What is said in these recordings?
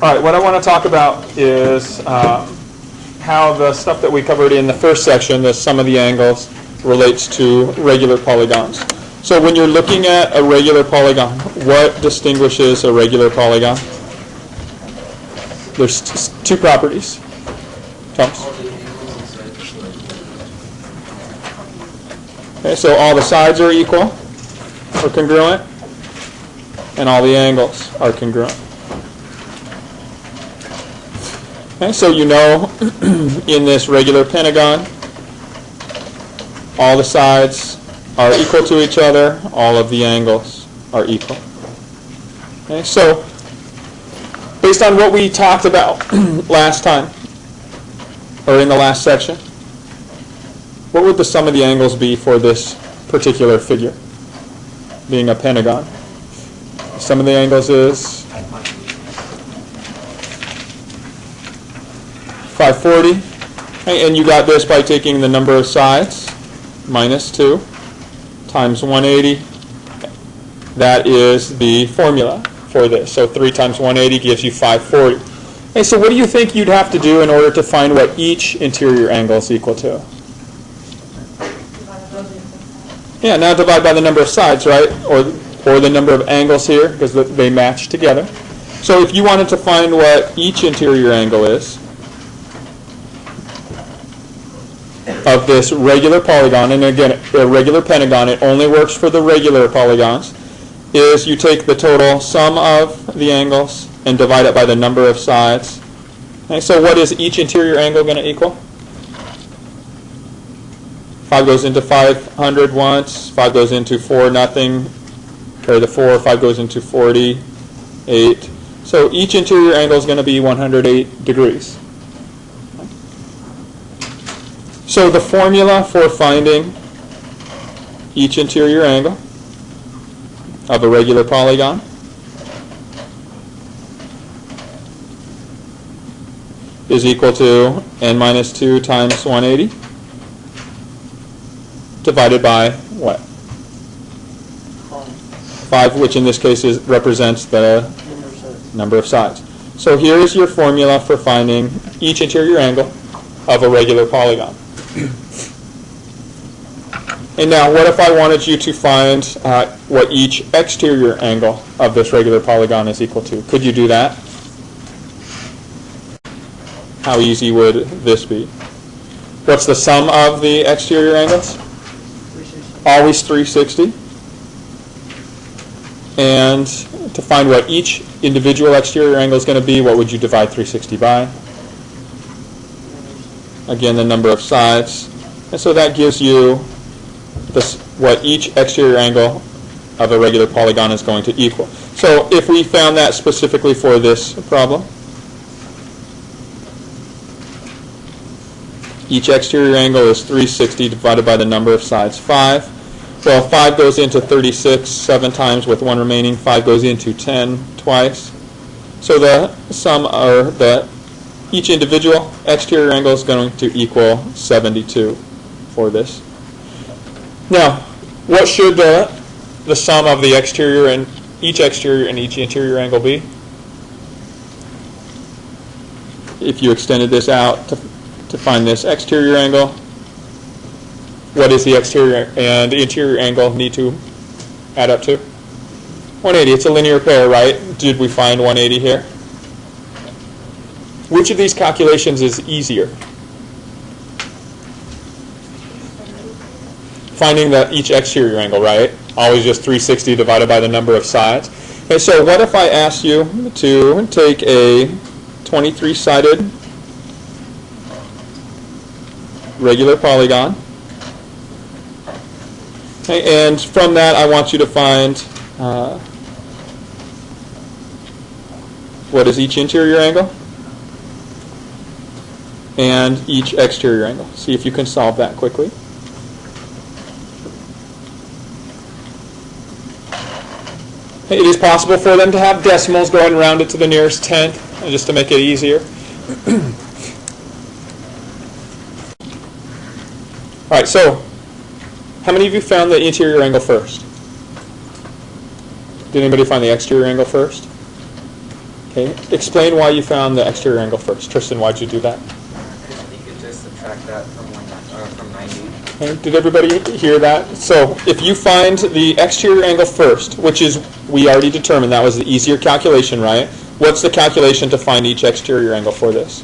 All right, what I want to talk about is how the stuff that we covered in the first section, the sum of the angles, relates to regular polygons. So when you're looking at a regular polygon, what distinguishes a regular polygon? There's two properties. Thomas? Okay, so all the sides are equal or congruent, and all the angles are congruent. Okay, so you know in this regular pentagon, all the sides are equal to each other, all of the angles are equal. Okay, so based on what we talked about last time, or in the last section, what would the sum of the angles be for this particular figure, being a pentagon? The sum of the angles is 540, okay, and you got this by taking the number of sides, minus 2, times 180. That is the formula for this. So 3 times 180 gives you 540. Okay, so what do you think you'd have to do in order to find what each interior angle is equal to? Yeah, now divide by the number of sides, right? Or the number of angles here, because they match together. So if you wanted to find what each interior angle is of this regular polygon, and again, a regular pentagon, it only works for the regular polygons, is you take the total sum of the angles and divide it by the number of sides. Okay, so what is each interior angle going to equal? 5 goes into 500 once, 5 goes into 4 nothing, carry the 4, 5 goes into 40, 8. So each interior angle is going to be 108 degrees. So the formula for finding each interior angle of a regular polygon is equal to n minus 2 times 180 divided by what? 5, which in this case represents the number of sides. So here is your formula for finding each interior angle of a regular polygon. And now, what if I wanted you to find what each exterior angle of this regular polygon is equal to? Could you do that? How easy would this be? What's the sum of the exterior angles? 360. Always 360. And to find what each individual exterior angle is going to be, what would you divide 360 by? Again, the number of sides. And so that gives you what each exterior angle of a regular polygon is going to equal. So if we found that specifically for this problem, each exterior angle is 360 divided by the number of sides, 5. Well, 5 goes into 36 7 times with 1 remaining. 5 goes into 10 twice. So the sum, or each individual exterior angle is going to equal 72 for this. Now, what should the sum of the exterior and each exterior and each interior angle be? If you extended this out to find this exterior angle, what does the exterior and interior angle need to add up to? 180. It's a linear pair, right? Did we find 180 here? Which of these calculations is easier? Finding each exterior angle, right? Always just 360 divided by the number of sides. Okay, so what if I asked you to take a 23-sided regular polygon, okay, and from that I want you to find what is each interior angle and each exterior angle. See if you can solve that quickly. It is possible for them to have decimals going around it to the nearest tenth, just to make it easier. All right, so how many of you found the interior angle first? Did anybody find the exterior angle first? Okay. Explain why you found the exterior angle first. Tristan, why'd you do that? You could just subtract that from 90. Okay. Did everybody hear that? So if you find the exterior angle first, which is, we already determined that was the easier calculation, right? What's the calculation to find each exterior angle for this?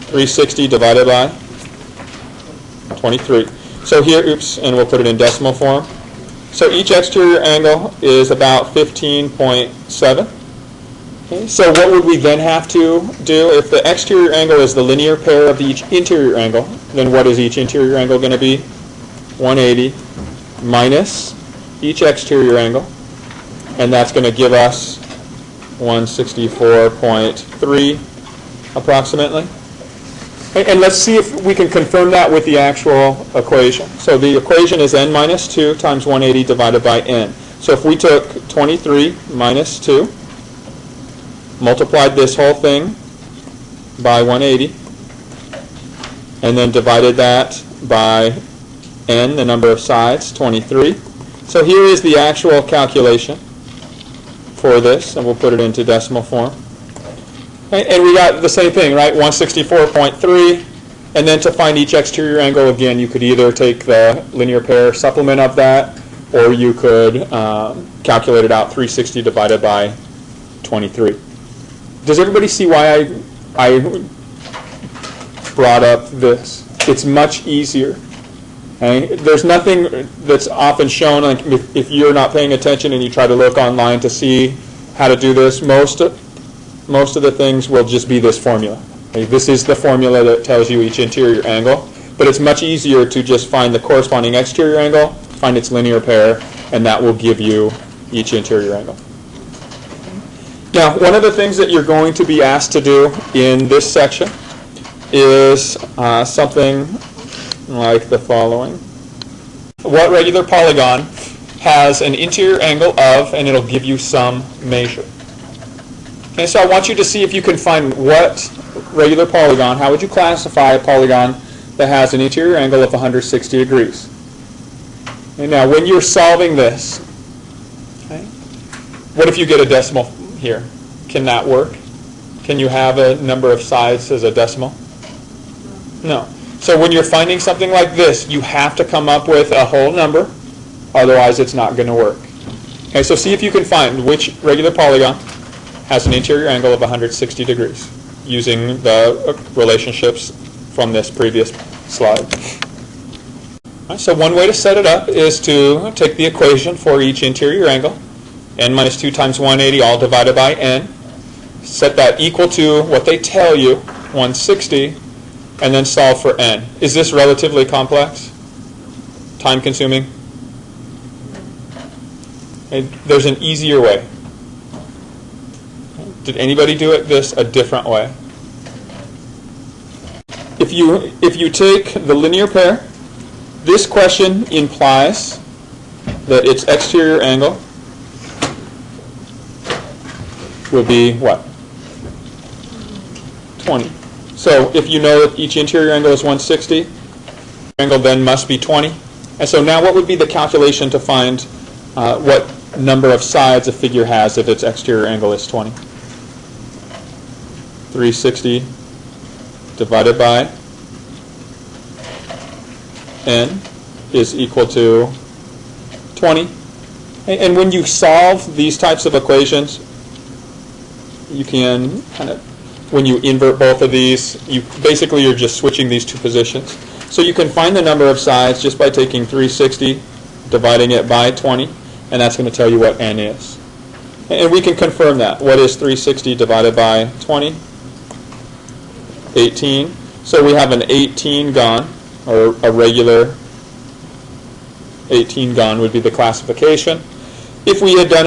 360 divided by 23. So here, oops, and we'll put it in decimal form. So each exterior angle is about 15.7. Okay, so what would we then have to do? If the exterior angle is the linear pair of each interior angle, then what is each interior angle going to be? 180 minus each exterior angle, and that's going to give us 164.3 approximately. And let's see if we can confirm that with the actual equation. So the equation is n minus 2 times 180 divided by n. So if we took 23 minus 2, multiplied this whole thing by 180, and then divided that by n, the number of sides, 23. So here is the actual calculation for this, and we'll put it into decimal form. And we got the same thing, right? 164.3. And then to find each exterior angle, again, you could either take the linear pair supplement of that, or you could calculate it out, 360 divided by 23. Does everybody see why I brought up this? It's much easier. Okay? There's nothing that's often shown, like if you're not paying attention and you try to look online to see how to do this, most of the things will just be this formula. Okay? This is the formula that tells you each interior angle, but it's much easier to just find the corresponding exterior angle, find its linear pair, and that will give you each interior angle. Now, one of the things that you're going to be asked to do in this section is something like the following. What regular polygon has an interior angle of, and it'll give you some measure. Okay, so I want you to see if you can find what regular polygon, how would you classify a polygon that has an interior angle of 160 degrees? Okay, now, when you're solving this, okay, what if you get a decimal here? Can that work? Can you have a number of sides as a decimal? No. So when you're finding something like this, you have to come up with a whole number, otherwise it's not going to work. Okay, so see if you can find which regular polygon has an interior angle of 160 degrees using the relationships from this previous slide. Right, so one way to set it up is to take the equation for each interior angle, n minus 2 times 180 all divided by n, set that equal to what they tell you, 160, and then solve for n. Is this relatively complex? Time consuming? Okay, there's an easier way. Did anybody do it a different way? If you take the linear pair, this question implies that its exterior angle will be what? 20. So if you know that each interior angle is 160, angle then must be 20. And so now what would be the calculation to find what number of sides a figure has if its exterior angle is 20? 360 divided by n is equal to 20. And when you solve these types of equations, you can kind of, when you invert both of these, you're just switching these two positions. So you can find the number of sides just by taking 360, dividing it by 20, and that's going to tell you what n is. And we can confirm that. What is 360 divided by 20? 18. So we have an 18-gon, or a regular 18-gon would be the classification. If we had done